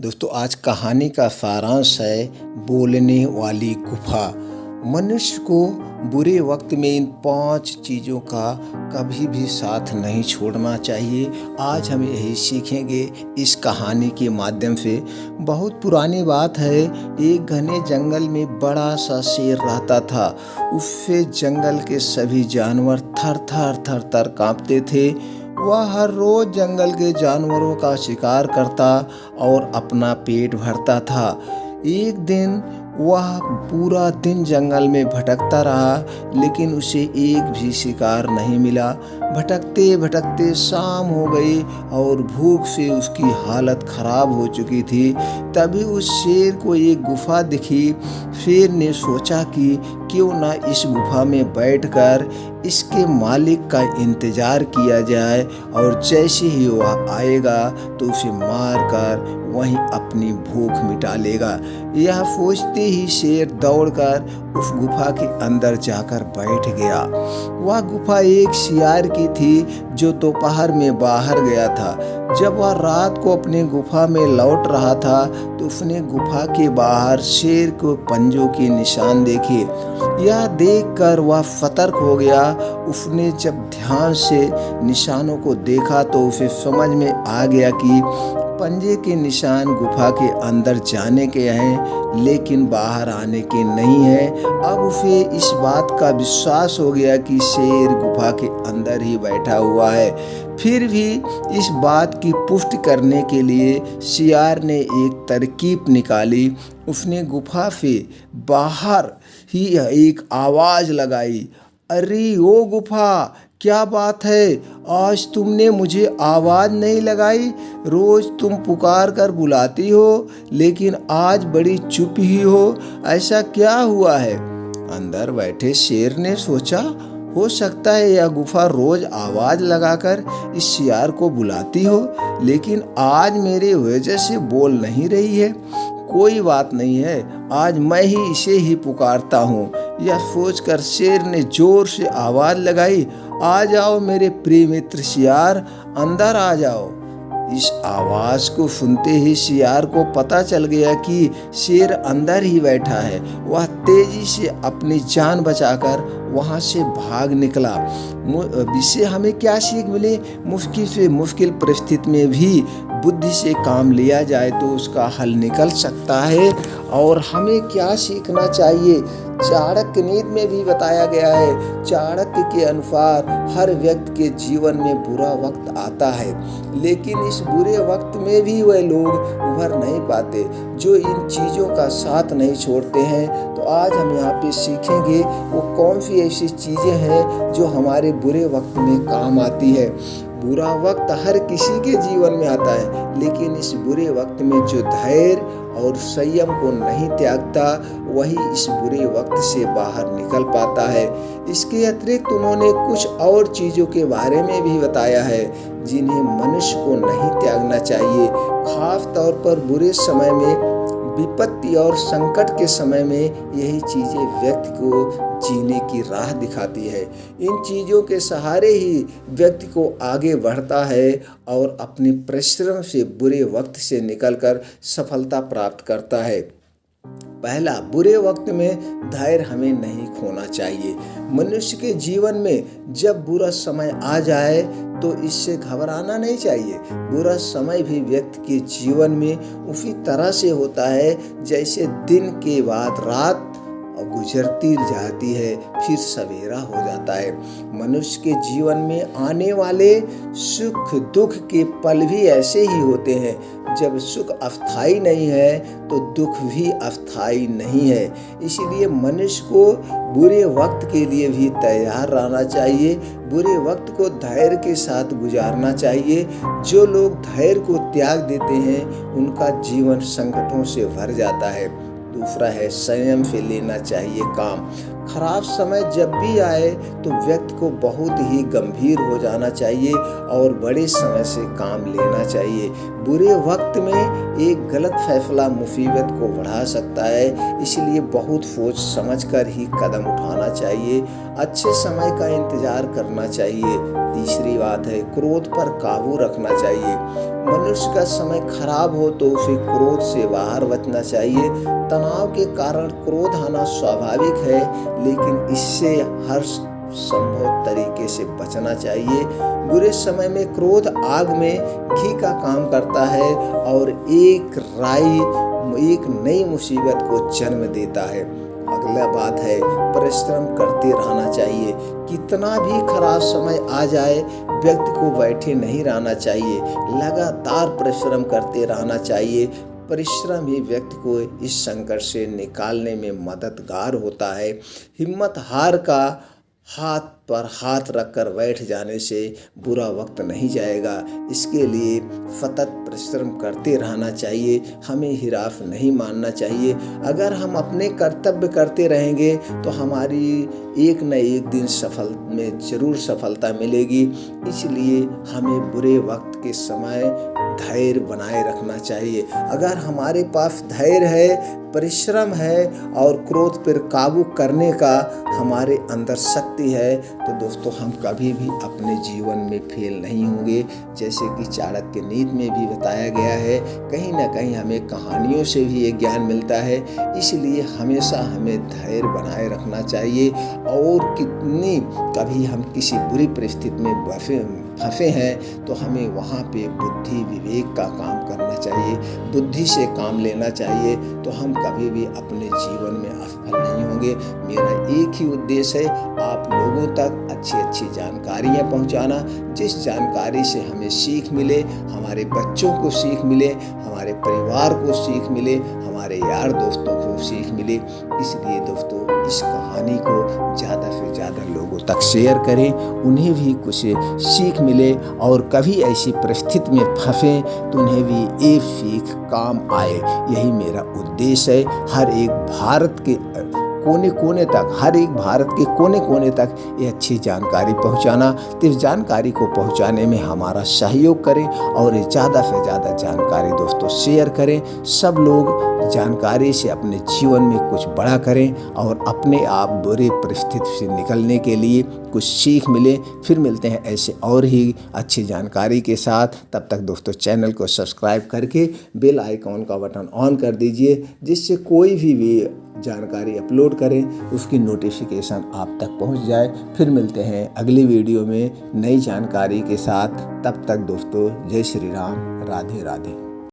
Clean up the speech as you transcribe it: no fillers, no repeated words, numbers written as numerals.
दोस्तों आज कहानी का सारांश है बोलने वाली गुफा। मनुष्य को बुरे वक्त में इन 5 चीज़ों का कभी भी साथ नहीं छोड़ना चाहिए। आज हम यही सीखेंगे इस कहानी के माध्यम से। बहुत पुरानी बात है, एक घने जंगल में बड़ा सा शेर रहता था। उससे जंगल के सभी जानवर थर थर थर कांपते थे। वह हर रोज जंगल के जानवरों का शिकार करता और अपना पेट भरता था। एक दिन वह पूरा दिन जंगल में भटकता रहा, लेकिन उसे एक भी शिकार नहीं मिला। भटकते भटकते शाम हो गई और भूख से उसकी हालत खराब हो चुकी थी। तभी उस शेर को एक गुफा दिखी। शेर ने सोचा कि क्यों ना इस गुफा में बैठकर इसके मालिक का इंतजार किया जाए, और जैसे ही वह आएगा तो उसे मारकर वहीं अपनी भूख मिटा लेगा। यह सोचते ही शेर दौड़कर उस गुफा के अंदर जाकर बैठ गया। वह गुफा एक शियार की थी जो दोपहर में बाहर गया था। जब वह रात को अपनी गुफा में लौट रहा था तो उसने गुफा के बाहर शेर को पंजों के निशान देखे। यह देखकर वह सतर्क हो गया। उसने जब ध्यान से निशानों को देखा तो उसे समझ में आ गया कि पंजे के निशान गुफा के अंदर जाने के हैं, लेकिन बाहर आने के नहीं हैं। अब उसे इस बात का विश्वास हो गया कि शेर गुफा के अंदर ही बैठा हुआ है। फिर भी इस बात की पुष्टि करने के लिए शियार ने एक तरकीब निकाली। उसने गुफा से बाहर ही एक आवाज़ लगाई, अरे ओ गुफा, क्या बात है, आज तुमने मुझे आवाज़ नहीं लगाई। रोज़ तुम पुकार कर बुलाती हो, लेकिन आज बड़ी चुप ही हो। ऐसा क्या हुआ है? अंदर बैठे शेर ने सोचा, हो सकता है यह गुफा रोज़ आवाज़ लगाकर इस शियार को बुलाती हो, लेकिन आज मेरे वजह से बोल नहीं रही है। कोई बात नहीं है, आज मैं ही इसे ही पुकारता हूँ। यह सोचकर शेर ने जोर से आवाज़ लगाई, आ जाओ मेरे प्रिय मित्र शियार, अंदर आ जाओ। इस आवाज़ को सुनते ही शियार को पता चल गया कि शेर अंदर ही बैठा है। वह तेजी से अपनी जान बचाकर वहाँ से भाग निकला। इससे हमें क्या सीख मिले? मुश्किल से मुश्किल परिस्थिति में भी बुद्धि से काम लिया जाए तो उसका हल निकल सकता है। और हमें क्या सीखना चाहिए? चाणक्य नीति में भी बताया गया है। चाणक्य के अनुसार हर व्यक्ति के जीवन में बुरा वक्त आता है, लेकिन इस बुरे वक्त में भी वह लोग उभर नहीं पाते जो इन चीज़ों का साथ नहीं छोड़ते हैं। तो आज हम यहाँ पे सीखेंगे वो कौन सी ऐसी चीज़ें हैं जो हमारे बुरे वक्त में काम आती है। बुरा वक्त हर किसी के जीवन में आता है, लेकिन इस बुरे वक्त में जो धैर्य और संयम को नहीं त्यागता वही इस बुरे वक्त से बाहर निकल पाता है। इसके अतिरिक्त उन्होंने कुछ और चीज़ों के बारे में भी बताया है जिन्हें मनुष्य को नहीं त्यागना चाहिए। खास तौर पर बुरे समय में, विपत्ति और संकट के समय में यही चीज़ें व्यक्ति को जीने की राह दिखाती है। इन चीज़ों के सहारे ही व्यक्ति को आगे बढ़ता है और अपने परिश्रम से बुरे वक्त से निकलकर सफलता प्राप्त करता है। पहला, बुरे वक्त में धैर्य हमें नहीं खोना चाहिए। मनुष्य के जीवन में जब बुरा समय आ जाए तो इससे घबराना नहीं चाहिए। बुरा समय भी व्यक्ति के जीवन में उसी तरह से होता है जैसे दिन के बाद रात गुजरती जाती है, फिर सवेरा हो जाता है। मनुष्य के जीवन में आने वाले सुख दुख के पल भी ऐसे ही होते हैं। जब सुख अस्थाई नहीं है तो दुख भी अस्थाई नहीं है। इसलिए मनुष्य को बुरे वक्त के लिए भी तैयार रहना चाहिए। बुरे वक्त को धैर्य के साथ गुजारना चाहिए। जो लोग धैर्य को त्याग देते हैं उनका जीवन संकटों से भर जाता है। दूसरा है, संयम से लेना चाहिए काम। खराब समय जब भी आए तो व्यक्ति को बहुत ही गंभीर हो जाना चाहिए और बड़े समय से काम लेना चाहिए। बुरे वक्त में एक गलत फैसला मुसीबत को बढ़ा सकता है, इसलिए बहुत सोच समझकर ही कदम उठाना चाहिए। अच्छे समय का इंतजार करना चाहिए। तीसरी बात है, क्रोध पर काबू रखना चाहिए। मनुष्य का समय खराब हो तो उसे क्रोध से बाहर बचना चाहिए। तनाव के कारण क्रोध आना स्वाभाविक है, लेकिन इससे हर संभव तरीके से बचना चाहिए। बुरे समय में क्रोध आग में घी का काम करता है और एक नई मुसीबत को जन्म देता है। अगला बात है, परिश्रम करते रहना चाहिए। कितना भी खराब समय आ जाए, व्यक्ति को बैठे नहीं रहना चाहिए, लगातार परिश्रम करते रहना चाहिए। परिश्रम ही व्यक्ति को इस संकट से निकालने में मददगार होता है। हिम्मत हार का हाथ पर हाथ रखकर बैठ जाने से बुरा वक्त नहीं जाएगा। इसके लिए सतत परिश्रम करते रहना चाहिए, हमें हिराफ नहीं मानना चाहिए। अगर हम अपने कर्तव्य करते रहेंगे तो हमारी एक न एक दिन जरूर सफलता मिलेगी। इसलिए हमें बुरे वक्त के समय धैर्य बनाए रखना चाहिए। अगर हमारे पास धैर्य है, परिश्रम है और क्रोध पर काबू करने का हमारे अंदर शक्ति है, तो दोस्तों हम कभी भी अपने जीवन में फेल नहीं होंगे। जैसे कि चाणक्य नीति में भी बताया गया है, कहीं ना कहीं हमें कहानियों से भी ये ज्ञान मिलता है। इसलिए हमेशा हमें धैर्य बनाए रखना चाहिए। और कभी हम किसी बुरी परिस्थिति में फंसे हैं तो हमें वहाँ पे बुद्धि विवेक का काम करना चाहिए, बुद्धि से काम लेना चाहिए, तो हम कभी भी अपने जीवन में असफल नहीं होंगे। मेरा एक ही उद्देश्य है, आप लोगों तक अच्छी जानकारियाँ पहुँचाना, जिस जानकारी से हमें सीख मिले, हमारे बच्चों को सीख मिले, हमारे परिवार को सीख मिले, हमारे यार दोस्तों को सीख मिले। इसलिए दोस्तों इस कहानी को ज़्यादा से ज़्यादा लोगों तक शेयर करें, उन्हें भी कुछ सीख मिले और कभी ऐसी परिस्थिति में फंसे तो उन्हें भी ये सीख काम आए। यही मेरा उद्देश्य है। हर एक भारत के कोने कोने तक ये अच्छी जानकारी पहुंचाना। तो इस जानकारी को पहुंचाने में हमारा सहयोग करें और ज़्यादा से ज़्यादा जानकारी दोस्तों शेयर करें। सब लोग जानकारी से अपने जीवन में कुछ बड़ा करें और अपने आप बुरी परिस्थिति से निकलने के लिए कुछ सीख मिले। फिर मिलते हैं ऐसे और ही अच्छी जानकारी के साथ। तब तक दोस्तों चैनल को सब्सक्राइब करके बेल आइकॉन का बटन ऑन कर दीजिए, जिससे कोई भी जानकारी अपलोड करें उसकी नोटिफिकेशन आप तक पहुंच जाए। फिर मिलते हैं अगली वीडियो में नई जानकारी के साथ। तब तक दोस्तों जय श्री राम, राधे राधे।